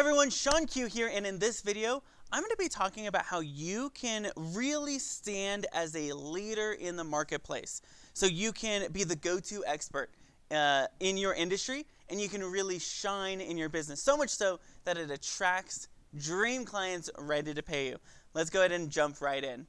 everyone, Sean Q here, and in this video, I'm going to be talking about how you can really stand as a leader in the marketplace. So you can be the go-to expert in your industry, and you can really shine in your business. So much so that it attracts dream clients ready to pay you. Let's go ahead and jump right in.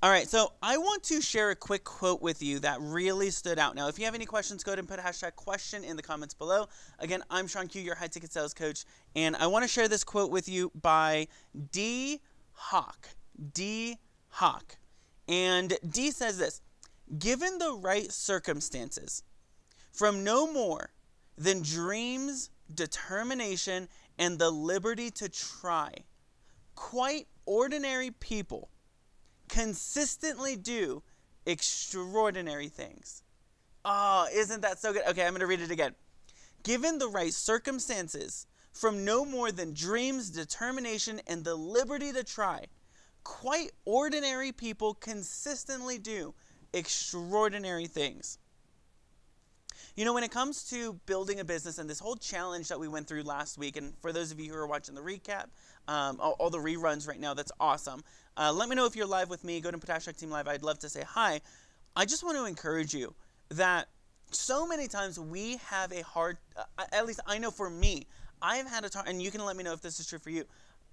All right, so I want to share a quick quote with you that really stood out. Now, if you have any questions, go ahead and put a #question in the comments below. Again, I'm Sean Q, your high-ticket sales coach, and I want to share this quote with you by Dee Hock. Dee Hock. And Dee says this: given the right circumstances, from no more than dreams, determination, and the liberty to try, quite ordinary people consistently do extraordinary things. Oh, isn't that so good? Okay, I'm going to read it again. Given the right circumstances, from no more than dreams, determination, and the liberty to try, quite ordinary people consistently do extraordinary things. You know, when it comes to building a business and this whole challenge that we went through last week, and for those of you who are watching the recap, all the reruns right now, that's awesome. Let me know if you're live with me. Go to Patashak Team Live. I'd love to say hi. I just want to encourage you that so many times we have a hard, at least I know for me, I've had a time, and you can let me know if this is true for you.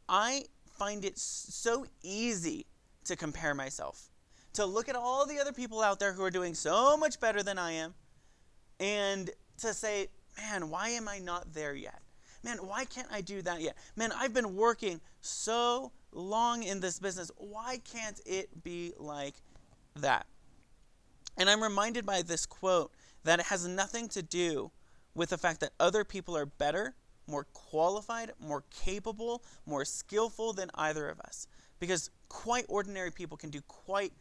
I find it so easy to compare myself, to look at all the other people out there who are doing so much better than I am, and to say, man, why am I not there yet? Man, why can't I do that yet? Man, I've been working so long in this business. Why can't it be like that? And I'm reminded by this quote that it has nothing to do with the fact that other people are better, more qualified, more capable, more skillful than either of us. Because quite ordinary people can do quite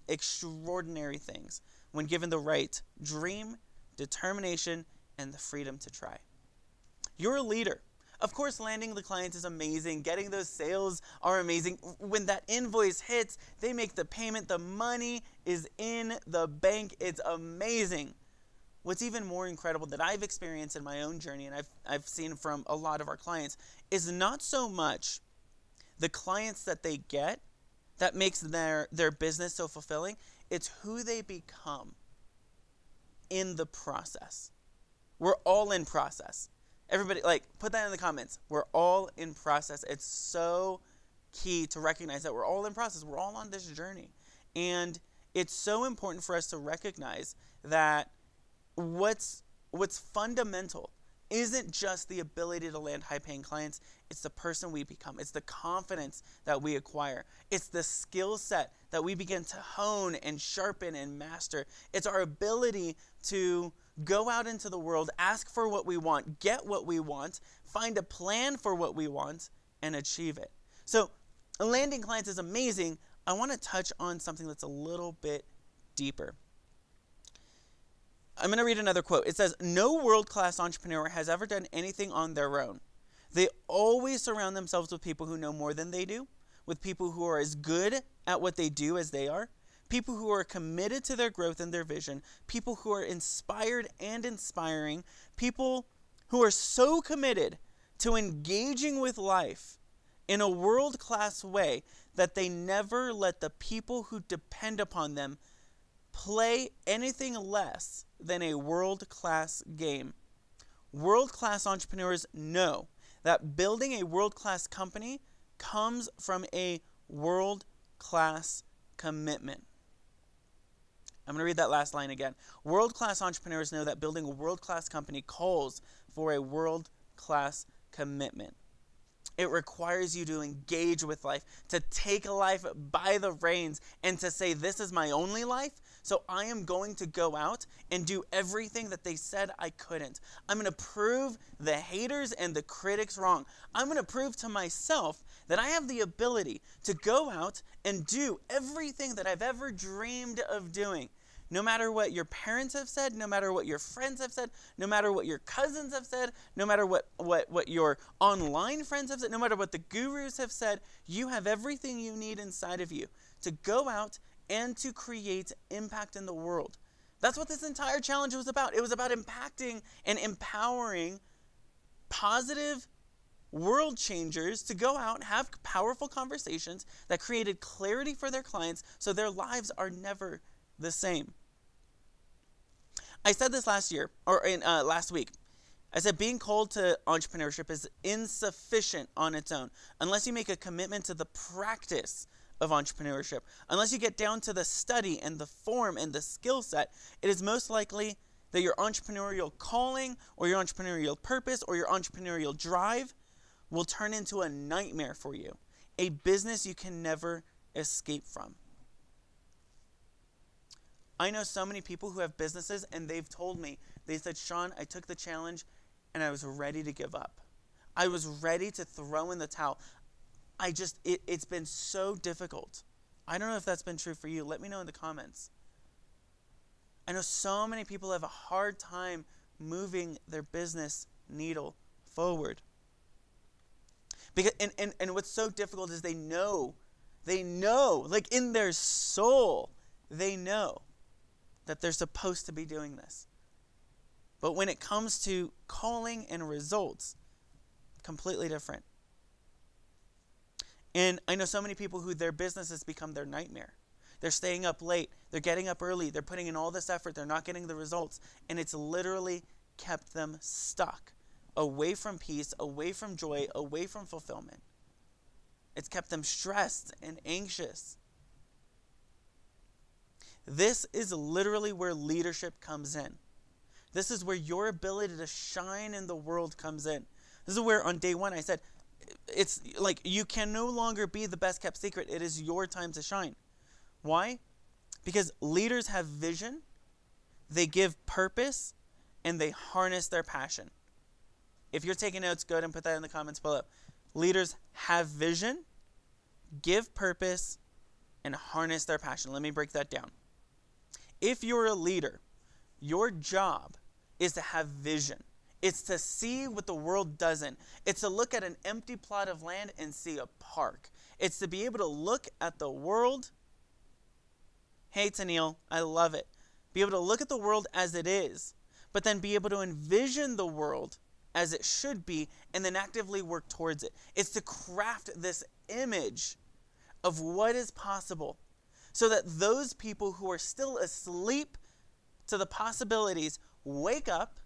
extraordinary things when given the right dream, determination, and the freedom to try. You're a leader. Of course, landing the clients is amazing. Getting those sales are amazing. When that invoice hits, they make the payment. The money is in the bank. It's amazing. What's even more incredible that I've experienced in my own journey, and I've seen from a lot of our clients, is not so much the clients that they get that makes their business so fulfilling. It's who they become in the process. We're all in process. Everybody, put that in the comments. We're all in process. It's so key to recognize that we're all in process. We're all on this journey. And it's so important for us to recognize that what's fundamental isn't just the ability to land high-paying clients. It's the person we become. It's the confidence that we acquire. It's the skill set that we begin to hone and sharpen and master. It's our ability to go out into the world, ask for what we want, get what we want, find a plan for what we want, and achieve it. So landing clients is amazing. I want to touch on something that's a little bit deeper. I'm going to read another quote. It says, no world-class entrepreneur has ever done anything on their own. They always surround themselves with people who know more than they do, with people who are as good at what they do as they are, people who are committed to their growth and their vision, people who are inspired and inspiring, people who are so committed to engaging with life in a world-class way that they never let the people who depend upon them play anything less than a world-class game. World-class entrepreneurs know that building a world-class company comes from a world-class commitment. I'm going to read that last line again. World-class entrepreneurs know that building a world-class company calls for a world-class commitment. It requires you to engage with life, to take life by the reins, and to say, this is my only life, so I am going to go out and do everything that they said I couldn't. I'm going to prove the haters and the critics wrong. I'm going to prove to myself that I have the ability to go out and do everything that I've ever dreamed of doing. No matter what your parents have said, no matter what your friends have said, no matter what your cousins have said, no matter what your online friends have said, no matter what the gurus have said, you have everything you need inside of you to go out and to create impact in the world. That's what this entire challenge was about. It was about impacting and empowering positive world changers to go out and have powerful conversations that created clarity for their clients so their lives are never the same. I said this last week. I said being called to entrepreneurship is insufficient on its own unless you make a commitment to the practice of entrepreneurship. Unless you get down to the study and the form and the skill set, it is most likely that your entrepreneurial calling or your entrepreneurial purpose or your entrepreneurial drive will turn into a nightmare for you, a business you can never escape from. I know so many people who have businesses and they've told me, they said, Sean, I took the challenge and I was ready to give up. I was ready to throw in the towel. It's been so difficult. I don't know if that's been true for you. Let me know in the comments. I know so many people have a hard time moving their business needle forward. Because and what's so difficult is they know, like in their soul, they know that they're supposed to be doing this. But when it comes to calling and results, completely different. And I know so many people who their business has become their nightmare. They're staying up late. They're getting up early. They're putting in all this effort. They're not getting the results. And it's literally kept them stuck, away from peace, away from joy, away from fulfillment. It's kept them stressed and anxious. This is literally where leadership comes in. This is where your ability to shine in the world comes in. This is where on day one I said, it's like you can no longer be the best kept secret. It is your time to shine. Why? Because leaders have vision, they give purpose, and they harness their passion. If you're taking notes, go ahead and put that in the comments below. Leaders have vision, give purpose, and harness their passion. Let me break that down. If you're a leader, your job is to have vision. It's to see what the world doesn't. It's to look at an empty plot of land and see a park. It's to be able to look at the world. Hey, Tennille, I love it. Be able to look at the world as it is, but then be able to envision the world as it should be and then actively work towards it. It's to craft this image of what is possible so that those people who are still asleep to the possibilities wake up,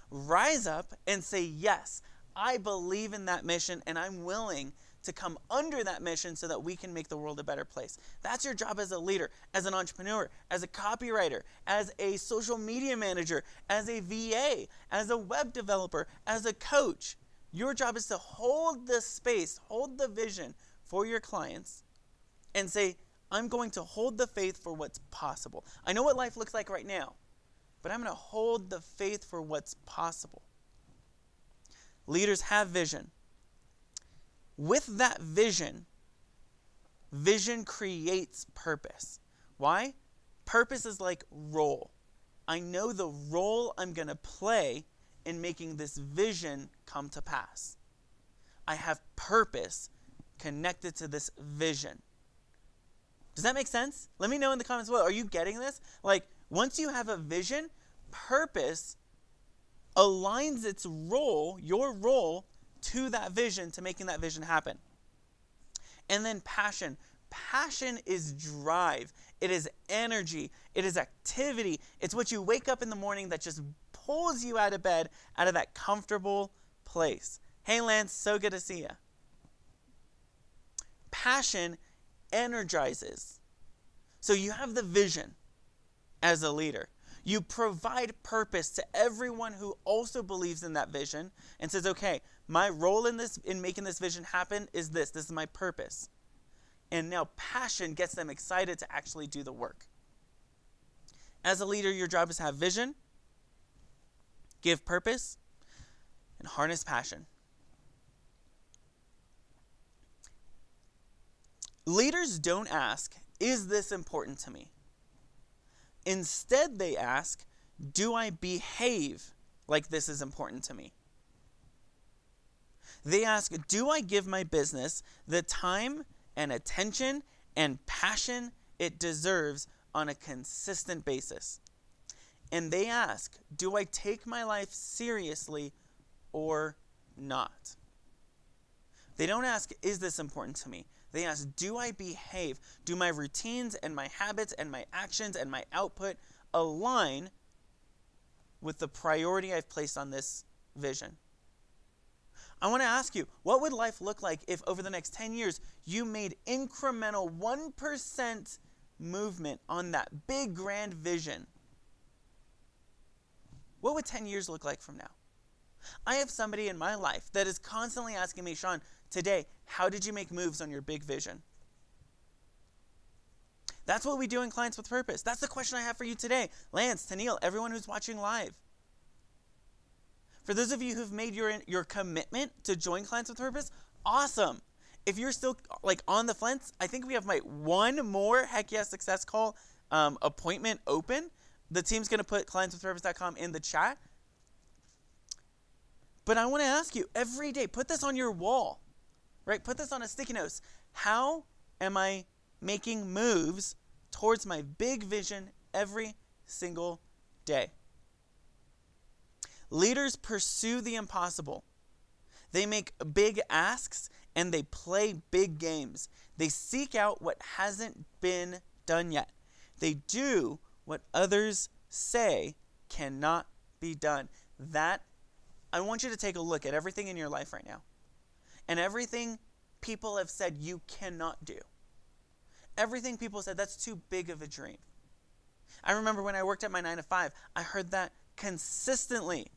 rise up, and say, yes, I believe in that mission and I'm willing to come under that mission so that we can make the world a better place. That's your job as a leader, as an entrepreneur, as a copywriter, as a social media manager, as a VA, as a web developer, as a coach. Your job is to hold the space, hold the vision for your clients and say, I'm going to hold the faith for what's possible. I know what life looks like right now, but I'm going to hold the faith for what's possible. Leaders have vision. With that vision, vision creates purpose. Why? Purpose is like role. I know the role I'm going to play in making this vision come to pass. I have purpose connected to this vision. Does that make sense? Let me know in the comments below. Are you getting this? Like, once you have a vision, purpose aligns its role, your role, to that vision, to making that vision happen. And then passion. Passion is drive. It is energy. It is activity. It's what you wake up in the morning that just pulls you out of bed, out of that comfortable place. Hey, Lance, so good to see you. Passion energizes. So you have the vision as a leader. You provide purpose to everyone who also believes in that vision and says, okay, my role in making this vision happen is this. This is my purpose. And now passion gets them excited to actually do the work. As a leader, your job is to have vision, give purpose, and harness passion. Leaders don't ask, is this important to me? Instead, they ask, do I behave like this is important to me? They ask, do I give my business the time and attention and passion it deserves on a consistent basis? And they ask, do I take my life seriously or not? They don't ask, is this important to me? They ask, do I behave? Do my routines and my habits and my actions and my output align with the priority I've placed on this vision? I want to ask you, what would life look like if over the next 10 years you made incremental 1% movement on that big grand vision? What would 10 years look like from now? I have somebody in my life that is constantly asking me, Sean, today, how did you make moves on your big vision? That's what we do in Clients with Purpose. That's the question I have for you today. Lance, Tennille, everyone who's watching live. For those of you who've made your commitment to join Clients with Purpose, awesome. If you're still on the fence, I think we have one more Heck Yes Success Call appointment open. The team's going to put clientswithpurpose.com in the chat. But I want to ask you, every day, put this on your wall, right? Put this on a sticky note. How am I making moves towards my big vision every single day? Leaders pursue the impossible. They make big asks and they play big games. They seek out what hasn't been done yet. They do what others say cannot be done. I want you to take a look at everything in your life right now and everything people have said you cannot do. Everything people said, that's too big of a dream. I remember when I worked at my 9 to 5, I heard that consistently.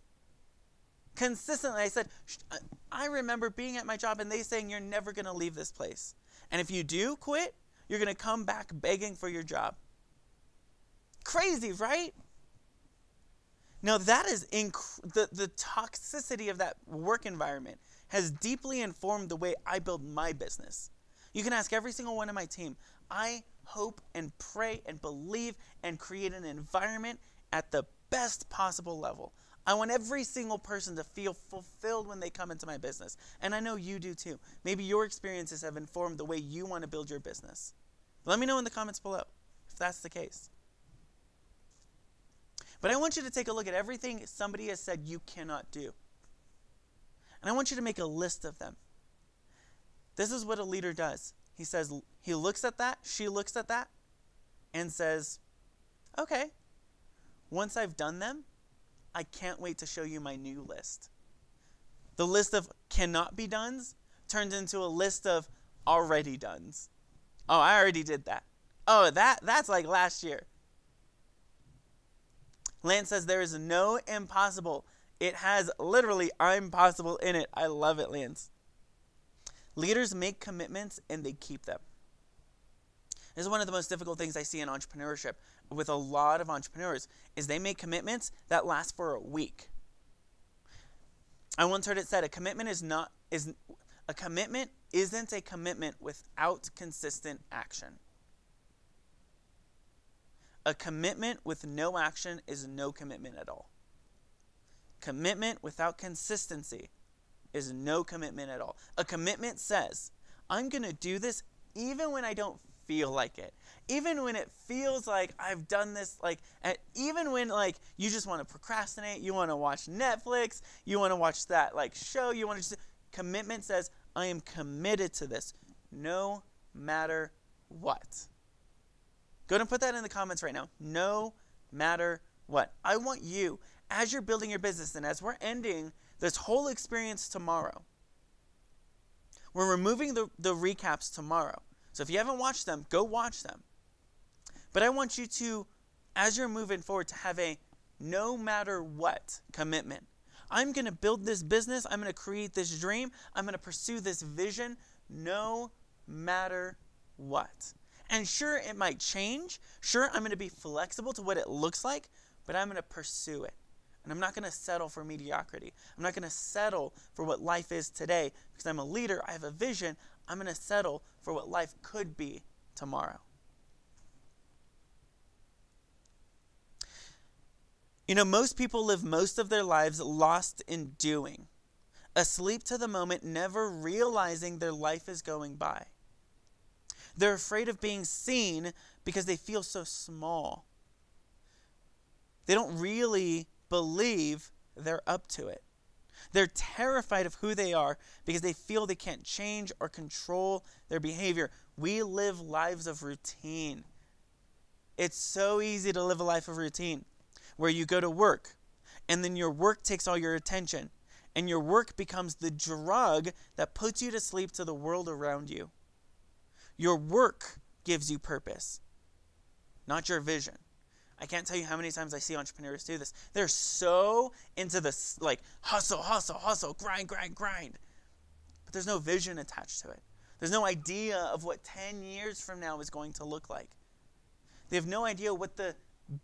I said, I remember being at my job and they saying, you're never going to leave this place. And if you do quit, you're going to come back begging for your job. Crazy, right? Now that is the toxicity of that work environment has deeply informed the way I build my business. You can ask every single one of my team. I hope and pray and believe and create an environment at the best possible level. I want every single person to feel fulfilled when they come into my business. And I know you do too. Maybe your experiences have informed the way you want to build your business. Let me know in the comments below if that's the case. But I want you to take a look at everything somebody has said you cannot do. And I want you to make a list of them. This is what a leader does. He says, he looks at that, she looks at that, and says, okay, once I've done them, I can't wait to show you my new list. The list of cannot be dones turns into a list of already dones. Oh, I already did that. Oh, that's like last year. Lance says there is no impossible. It has literally I'm possible in it. I love it, Lance. Leaders make commitments and they keep them. This is one of the most difficult things I see in entrepreneurship with a lot of entrepreneurs is they make commitments that last for a week. I once heard it said a commitment isn't a commitment without consistent action. A commitment with no action is no commitment at all. Commitment without consistency is no commitment at all. A commitment says, I'm going to do this even when I don't feel like it. Even when it feels like I've done this, even when you just want to procrastinate, you want to watch Netflix, you want to watch that show, you want to just, commitment says, I am committed to this no matter what. Go ahead and put that in the comments right now. No matter what. I want you, as you're building your business and as we're ending this whole experience tomorrow, we're removing the recaps tomorrow. So if you haven't watched them, go watch them. But I want you to, as you're moving forward, to have a no matter what commitment. I'm going to build this business. I'm going to create this dream. I'm going to pursue this vision no matter what. And sure, it might change. Sure, I'm going to be flexible to what it looks like, but I'm going to pursue it. And I'm not going to settle for mediocrity. I'm not going to settle for what life is today because I'm a leader. I have a vision. I'm going to settle for what life could be tomorrow. Most people live most of their lives lost in doing, asleep to the moment, never realizing their life is going by. They're afraid of being seen because they feel so small. They don't really believe they're up to it. They're terrified of who they are because they feel they can't change or control their behavior. We live lives of routine. It's so easy to live a life of routine where you go to work and then your work takes all your attention and your work becomes the drug that puts you to sleep to the world around you. Your work gives you purpose, not your vision. I can't tell you how many times I see entrepreneurs do this. They're so into this, like, hustle, grind. But there's no vision attached to it. There's no idea of what 10 years from now is going to look like. They have no idea what the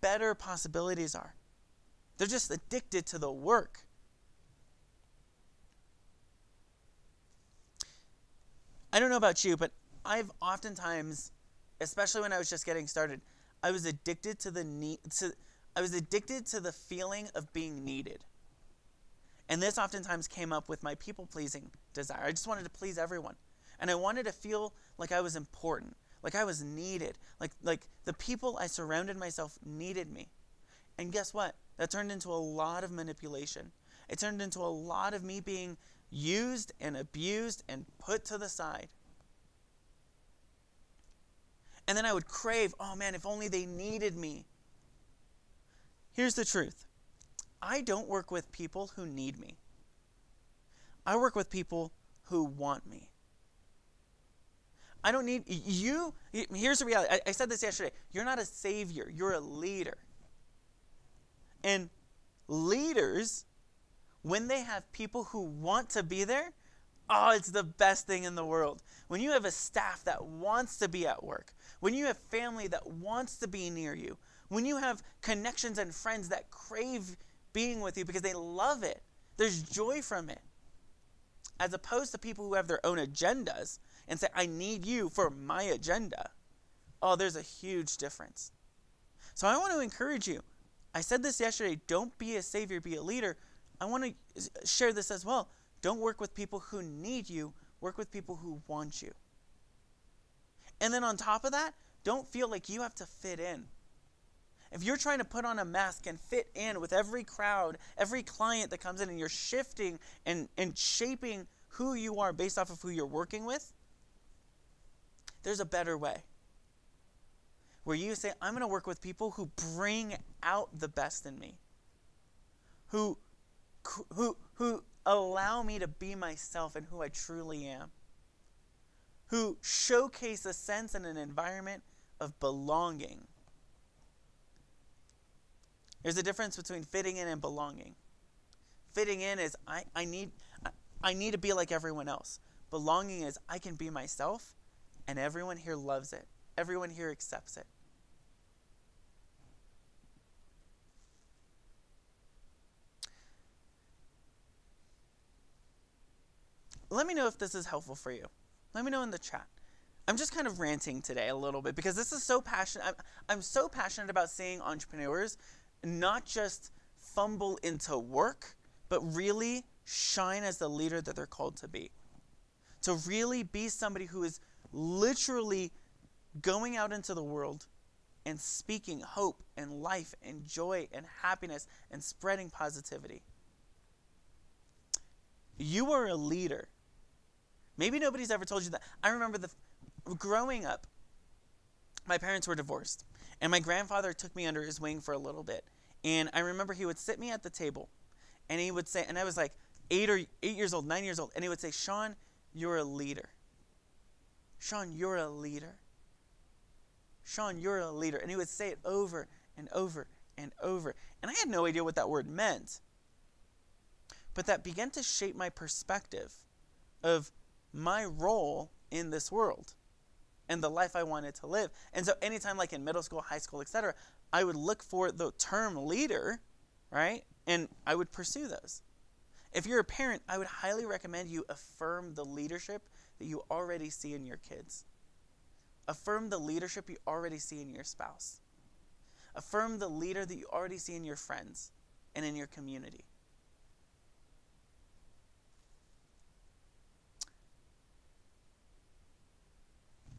better possibilities are. They're just addicted to the work. I don't know about you, but I've oftentimes, especially when I was just getting started, I was addicted to the feeling of being needed. And this oftentimes came up with my people-pleasing desire. I just wanted to please everyone. And I wanted to feel like I was important, like I was needed, like the people I surrounded myself needed me. And guess what? That turned into a lot of manipulation. It turned into a lot of me being used and abused and put to the side. And then I would crave, oh man, if only they needed me. Here's the truth. I don't work with people who need me. I work with people who want me. I don't need you. Here's the reality. I said this yesterday. You're not a savior. You're a leader. And leaders, when they have people who want to be there, oh, it's the best thing in the world. When you have a staff that wants to be at work, when you have family that wants to be near you, when you have connections and friends that crave being with you because they love it, there's joy from it. As opposed to people who have their own agendas and say, I need you for my agenda. Oh, there's a huge difference. So I want to encourage you. I said this yesterday, don't be a savior, be a leader. I want to share this as well. Don't work with people who need you. Work with people who want you. And then on top of that, don't feel like you have to fit in. If you're trying to put on a mask and fit in with every crowd, every client that comes in, and you're shifting and shaping who you are based off of who you're working with, there's a better way. Where you say, I'm going to work with people who bring out the best in me. Who allow me to be myself and who I truly am. Who showcase a sense and an environment of belonging. There's a difference between fitting in and belonging. Fitting in is I need to be like everyone else. Belonging is I can be myself and everyone here loves it. Everyone here accepts it. Let me know if this is helpful for you. Let me know in the chat. I'm just kind of ranting today a little bit because this is so passionate. I'm so passionate about seeing entrepreneurs not just fumble into work, but really shine as the leader that they're called to be. To really be somebody who is literally going out into the world and speaking hope and life and joy and happiness and spreading positivity. You are a leader. Maybe nobody's ever told you that. I remember growing up, my parents were divorced, and my grandfather took me under his wing for a little bit. And I remember he would sit me at the table, and he would say, and I was like 8 years old, 9 years old, and he would say, Sean, you're a leader. Sean, you're a leader. Sean, you're a leader. And he would say it over and over and over. And I had no idea what that word meant. But that began to shape my perspective of my role in this world and the life I wanted to live. And so anytime, like in middle school, high school, etc., I would look for the term leader, right? And I would pursue those. If you're a parent, I would highly recommend you affirm the leadership that you already see in your kids. Affirm the leadership you already see in your spouse. Affirm the leader that you already see in your friends. and in your community.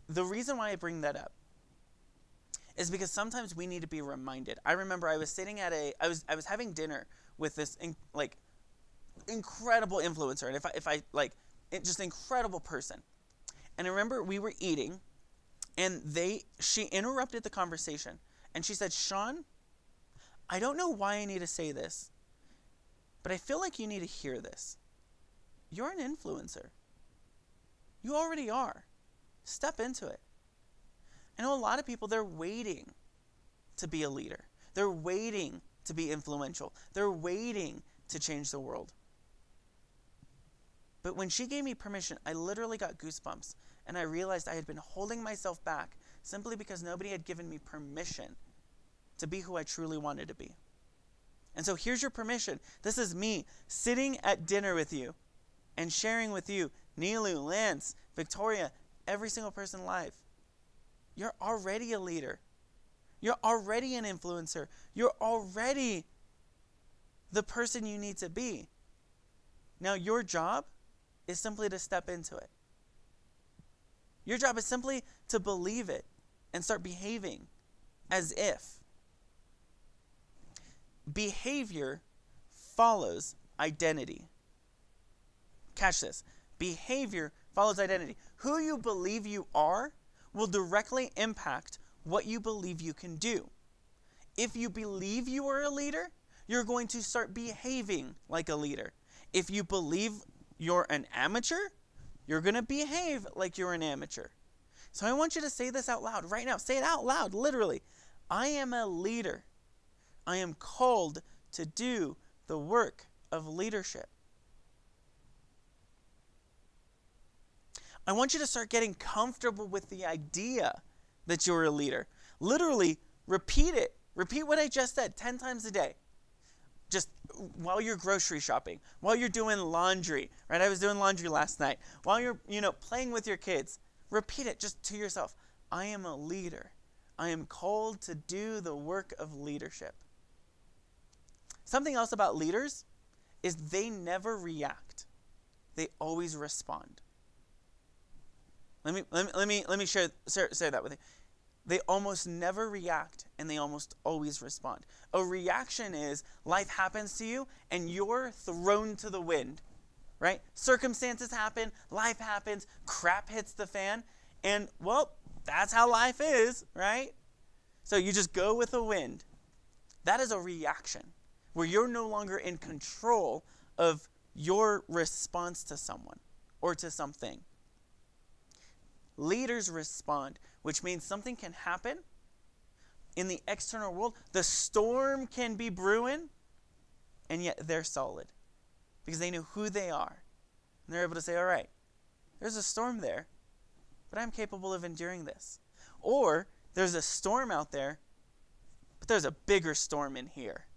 The reason why I bring that up is because sometimes we need to be reminded. I remember I was sitting at I was having dinner with this incredible influencer, and just incredible person. And I remember we were eating, and she interrupted the conversation, and she said, "Sean, I don't know why I need to say this, but I feel like you need to hear this. You're an influencer. You already are. Step into it." I know a lot of people, they're waiting to be a leader. They're waiting to be influential. They're waiting to change the world. But when she gave me permission, I literally got goosebumps, and I realized I had been holding myself back simply because nobody had given me permission to be who I truly wanted to be. And so here's your permission. This is me sitting at dinner with you and sharing with you, Nilu, Lance, Victoria, every single person live. You're already a leader. You're already an influencer. You're already the person you need to be. Now your job is simply to step into it. Your job is simply to believe it and start behaving as if. Behavior follows identity. Catch this. Behavior follows identity. Who you believe you are will directly impact what you believe you can do. If you believe you are a leader, you're going to start behaving like a leader. If you believe you're an amateur, you're going to behave like you're an amateur. So I want you to say this out loud right now. Say it out loud, literally. I am a leader. I am called to do the work of leadership. I want you to start getting comfortable with the idea that you're a leader. Literally, repeat it. Repeat what I just said 10 times a day. Just while you're grocery shopping, while you're doing laundry, right? I was doing laundry last night. While you're, playing with your kids, repeat it just to yourself. I am a leader. I am called to do the work of leadership. Something else about leaders is they never react. They always respond. Let me share that with you. They almost never react, and they almost always respond. A reaction is life happens to you, and you're thrown to the wind, right? Circumstances happen, life happens, crap hits the fan, and, well, that's how life is, right? So you just go with the wind. That is a reaction, where you're no longer in control of your response to someone or to something. Leaders respond, which means something can happen in the external world. The storm can be brewing, and yet they're solid because they know who they are. And they're able to say, all right, there's a storm there, but I'm capable of enduring this. Or there's a storm out there, but there's a bigger storm in here.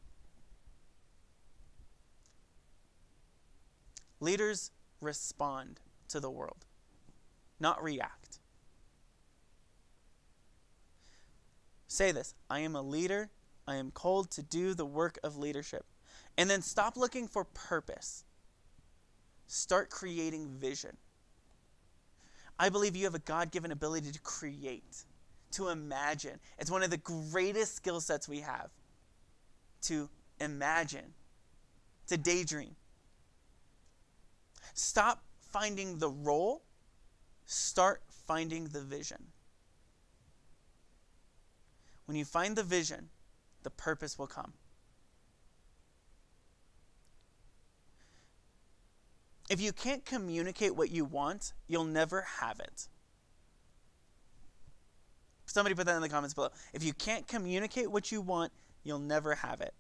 Leaders respond to the world, not react. Say this, I am a leader. I am called to do the work of leadership. And then stop looking for purpose. Start creating vision. I believe you have a God-given ability to create, to imagine. It's one of the greatest skill sets we have, to imagine, to daydream. Stop finding the role. Start finding the vision. When you find the vision, the purpose will come. If you can't communicate what you want, you'll never have it. Somebody put that in the comments below. If you can't communicate what you want, you'll never have it.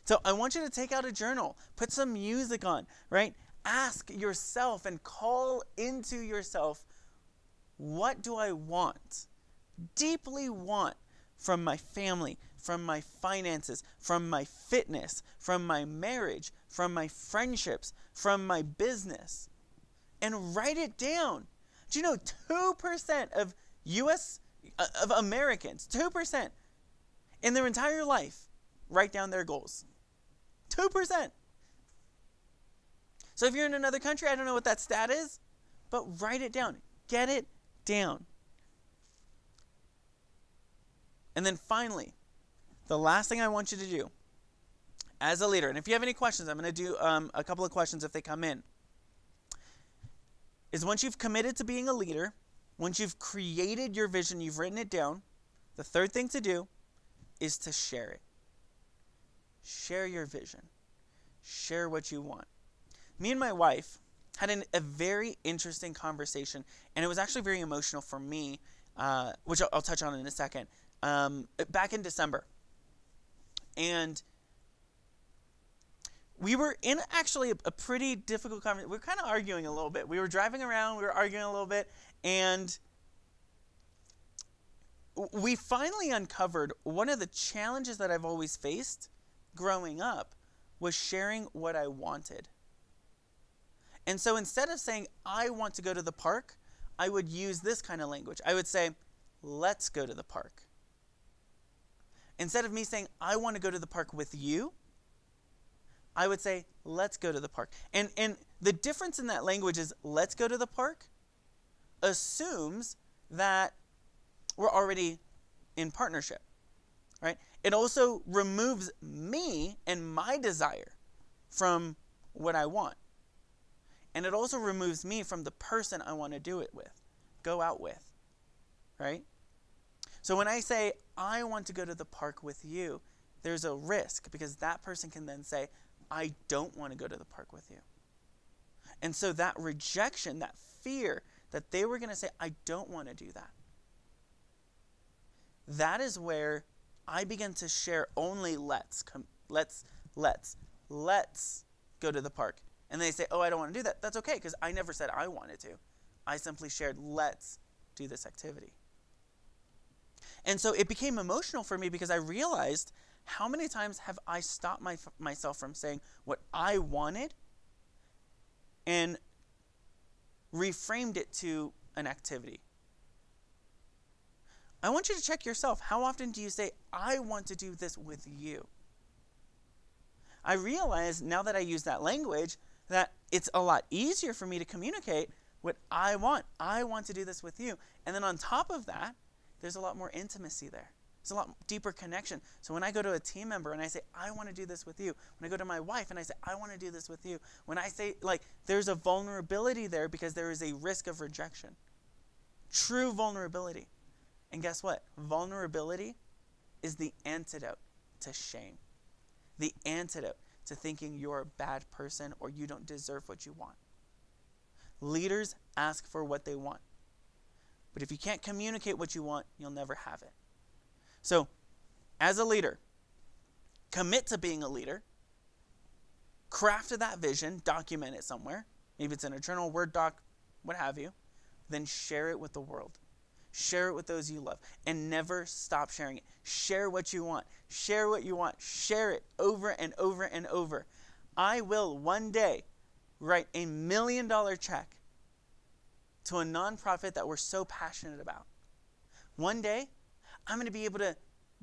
So I want you to take out a journal, put some music on, right? Ask yourself and call into yourself, what do I want? Deeply want from my family, from my finances, from my fitness, from my marriage, from my friendships, from my business. And write it down. Do you know 2% of of Americans, 2% in their entire life, write down their goals? 2%. So if you're in another country, I don't know what that stat is, but write it down. Get it down. And then finally, the last thing I want you to do as a leader, and if you have any questions, I'm going to do a couple of questions if they come in, is once you've committed to being a leader, once you've created your vision, you've written it down, the third thing to do is to share it. Share your vision. Share what you want. Me and my wife had a very interesting conversation, and it was actually very emotional for me, which I'll touch on in a second, back in December. And we were in actually a pretty difficult conversation. We were kind of arguing a little bit. We were driving around, we were arguing a little bit, and we finally uncovered one of the challenges that I've always faced growing up was sharing what I wanted. And so instead of saying, I want to go to the park, I would use this kind of language. I would say, let's go to the park. Instead of me saying, I want to go to the park with you, I would say, let's go to the park. And the difference in that language is, let's go to the park assumes that we're already in partnership, right? It also removes me and my desire from what I want. And it also removes me from the person I want to do it with, go out with, right? So when I say, I want to go to the park with you, there's a risk because that person can then say, I don't want to go to the park with you. And so that rejection, that fear that they were going to say, I don't want to do that. That is where I begin to share only let's go to the park. And they say, oh, I don't want to do that. That's okay, because I never said I wanted to. I simply shared, let's do this activity. And so it became emotional for me because I realized how many times have I stopped myself from saying what I wanted and reframed it to an activity. I want you to check yourself. How often do you say, I want to do this with you? I realize now that I use that language that it's a lot easier for me to communicate what I want. I want to do this with you. And then on top of that, there's a lot more intimacy there. There's a lot deeper connection. So when I go to a team member and I say, I want to do this with you. When I go to my wife and I say, I want to do this with you. When I say, there's a vulnerability there because there is a risk of rejection. True vulnerability. And guess what? Vulnerability is the antidote to shame. The antidote to thinking you're a bad person or you don't deserve what you want. Leaders ask for what they want. But if you can't communicate what you want, you'll never have it. So, as a leader, commit to being a leader. Craft that vision, document it somewhere. Maybe it's in a journal, Word doc, what have you. Then share it with the world. Share it with those you love. And never stop sharing it. Share what you want. Share what you want. Share it over and over and over. I will one day write $1 million check to a nonprofit that we're so passionate about. One day, I'm going to be able to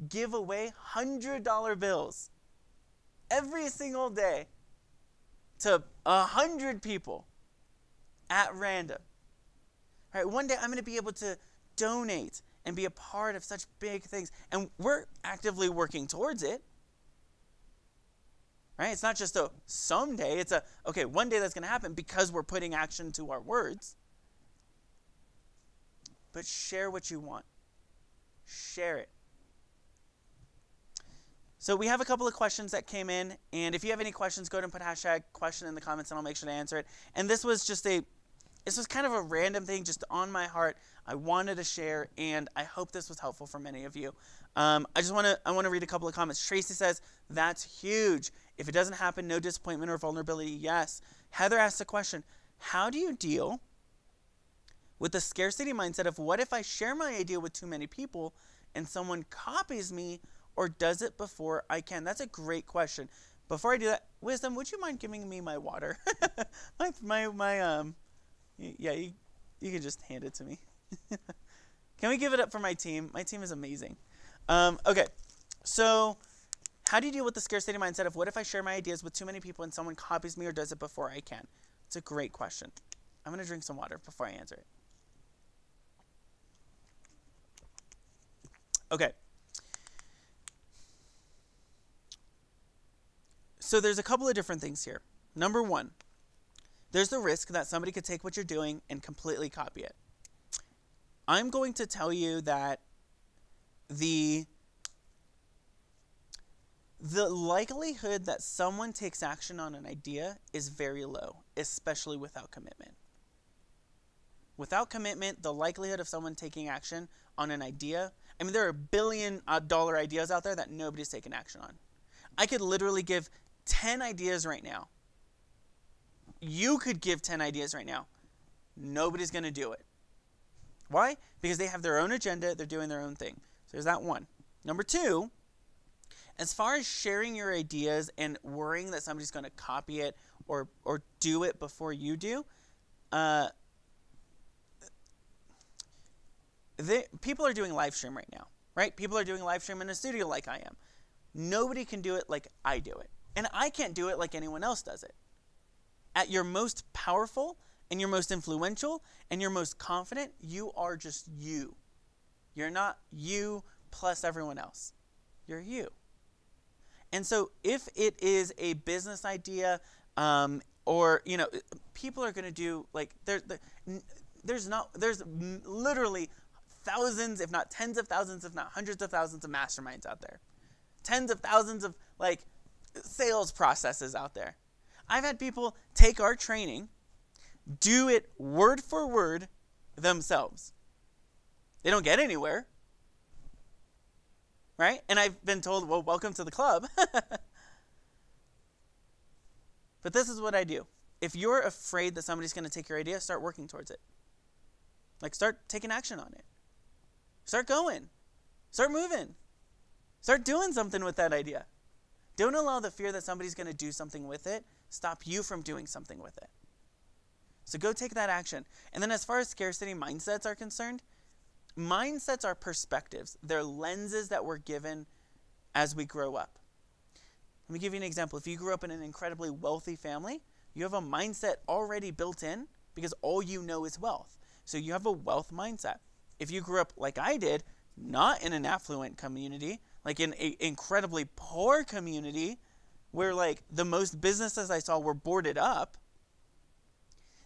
give away $100 bills every single day to 100 people at random. All right, one day, I'm going to be able to donate and be a part of such big things. And we're actively working towards it. Right? It's not just a someday. It's okay, one day that's going to happen because we're putting action to our words. But share what you want. Share it. So we have a couple of questions that came in. And if you have any questions, go ahead and put #question in the comments and I'll make sure to answer it. And this was kind of a random thing just on my heart. I wanted to share, and I hope this was helpful for many of you. I want to read a couple of comments. Tracy says, that's huge. If it doesn't happen, no disappointment or vulnerability. Yes. Heather asks a question, how do you deal with the scarcity mindset of what if I share my idea with too many people and someone copies me or does it before I can? That's a great question. Before I do that, Wisdom, would you mind giving me my water? Yeah, you can just hand it to me. Can we give it up for my team? My team is amazing. Okay, so How do you deal with the scarcity mindset of what if I share my ideas with too many people and someone copies me or does it before I can? It's a great question. I'm going to drink some water before I answer it. Okay. So there's a couple of different things here. Number one, there's the risk that somebody could take what you're doing and completely copy it. I'm going to tell you that the likelihood that someone takes action on an idea is very low, especially without commitment. Without commitment, the likelihood of someone taking action on an idea, I mean, there are $1 billion ideas out there that nobody's taken action on. I could literally give 10 ideas right now. You could give 10 ideas right now. Nobody's going to do it. Why? Because they have their own agenda. They're doing their own thing. So there's that one. Number two, as far as sharing your ideas and worrying that somebody's going to copy it or do it before you do, people are doing live stream right now, right? People are doing live stream in a studio like I am. Nobody can do it like I do it. And I can't do it like anyone else does it. At your most powerful and your most influential and your most confident, you are just you. You're not you plus everyone else. You're you. And so if it is a business idea, or, you know, people are going to do, like, there's literally thousands, if not tens of thousands, if not hundreds of thousands of masterminds out there. Tens of thousands of, like, sales processes out there. I've had people take our training, do it word for word themselves. They don't get anywhere. Right? And I've been told, well, welcome to the club. But this is what I do. If you're afraid that somebody's going to take your idea, start working towards it. Like, start taking action on it. Start going. Start moving. Start doing something with that idea. Don't allow the fear that somebody's going to do something with it stop you from doing something with it. So go take that action. And then as far as scarcity mindsets are concerned, mindsets are perspectives. They're lenses that we're given as we grow up. Let me give you an example. If you grew up in an incredibly wealthy family, you have a mindset already built in because all you know is wealth. So you have a wealth mindset. If you grew up like I did, not in an affluent community, like in an incredibly poor community where like the most businesses I saw were boarded up,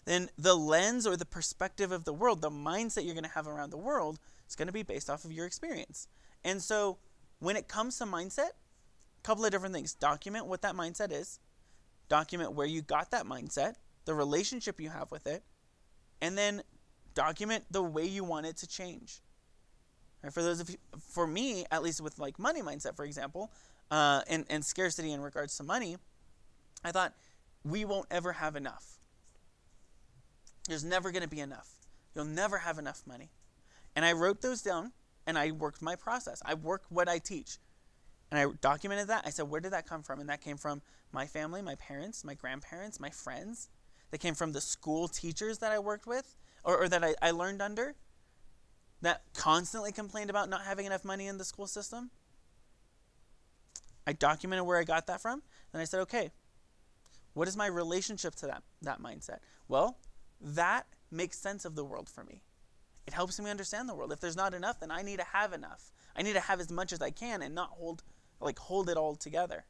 then the lens or the perspective of the world, the mindset you're going to have around the world is going to be based off of your experience. And so when it comes to mindset, a couple of different things. Document what that mindset is. Document where you got that mindset, the relationship you have with it, and then document the way you want it to change. Right? For those of you, for me, at least with like money mindset, for example, and scarcity in regards to money, I thought we won't ever have enough. There's never going to be enough. You'll never have enough money. And I wrote those down, and I worked my process. I worked what I teach. And I documented that. I said, where did that come from? And that came from my family, my parents, my grandparents, my friends. That came from the school teachers that I worked with, or that I learned under, that constantly complained about not having enough money in the school system. I documented where I got that from. Then I said, okay, what is my relationship to that mindset? Well, that makes sense of the world for me. It helps me understand the world. If there's not enough, then I need to have enough. I need to have as much as I can and not hold it all together.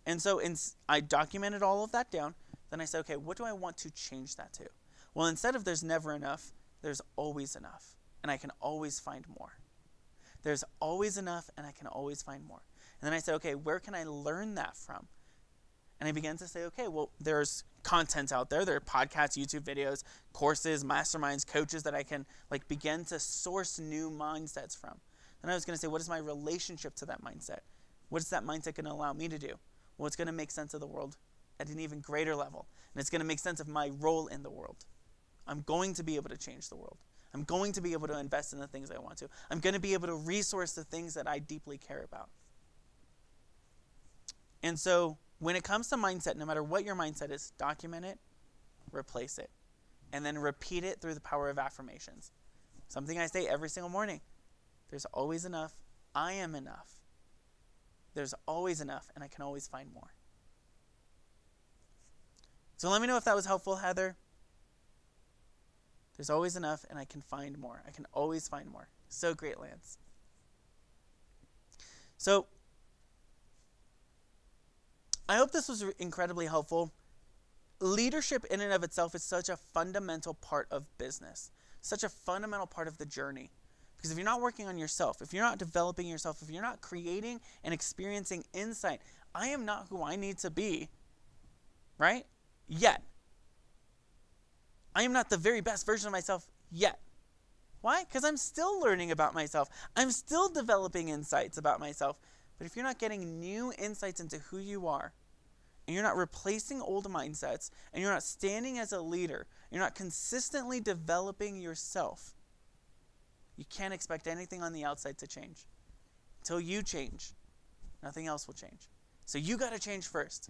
And so I documented all of that down. Then I said, okay, what do I want to change that to? Well, instead of there's never enough, there's always enough. And I can always find more. There's always enough and I can always find more. And then I said, okay, where can I learn that from? And I began to say, okay, well, there's content out there. There are podcasts, YouTube videos, courses, masterminds, coaches that I can begin to source new mindsets from. Then I was going to say, what is my relationship to that mindset? What is that mindset going to allow me to do? Well, it's going to make sense of the world at an even greater level. And it's going to make sense of my role in the world. I'm going to be able to change the world. I'm going to be able to invest in the things I want to. I'm going to be able to resource the things that I deeply care about. And so when it comes to mindset, no matter what your mindset is, document it, replace it, and then repeat it through the power of affirmations. Something I say every single morning. There's always enough. I am enough. there's always enough, and I can always find more. So let me know if that was helpful, Heather. There's always enough, and I can find more. I can always find more. So great, Lance. So I hope this was incredibly helpful. Leadership in and of itself is such a fundamental part of business, such a fundamental part of the journey. Because if you're not working on yourself, if you're not developing yourself, if you're not creating and experiencing insight, I am not who I need to be, right? Yet. I am not the very best version of myself yet. Why? Because I'm still learning about myself. I'm still developing insights about myself. But if you're not getting new insights into who you are, and you're not replacing old mindsets, and you're not standing as a leader, you're not consistently developing yourself, you can't expect anything on the outside to change. Until you change, nothing else will change. So you got to change first.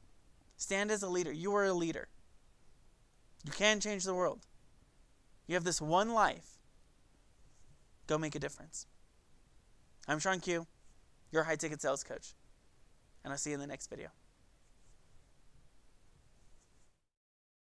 Stand as a leader. You are a leader. You can change the world. You have this one life. Go make a difference. I'm Sean Q, your high ticket sales coach, and I'll see you in the next video.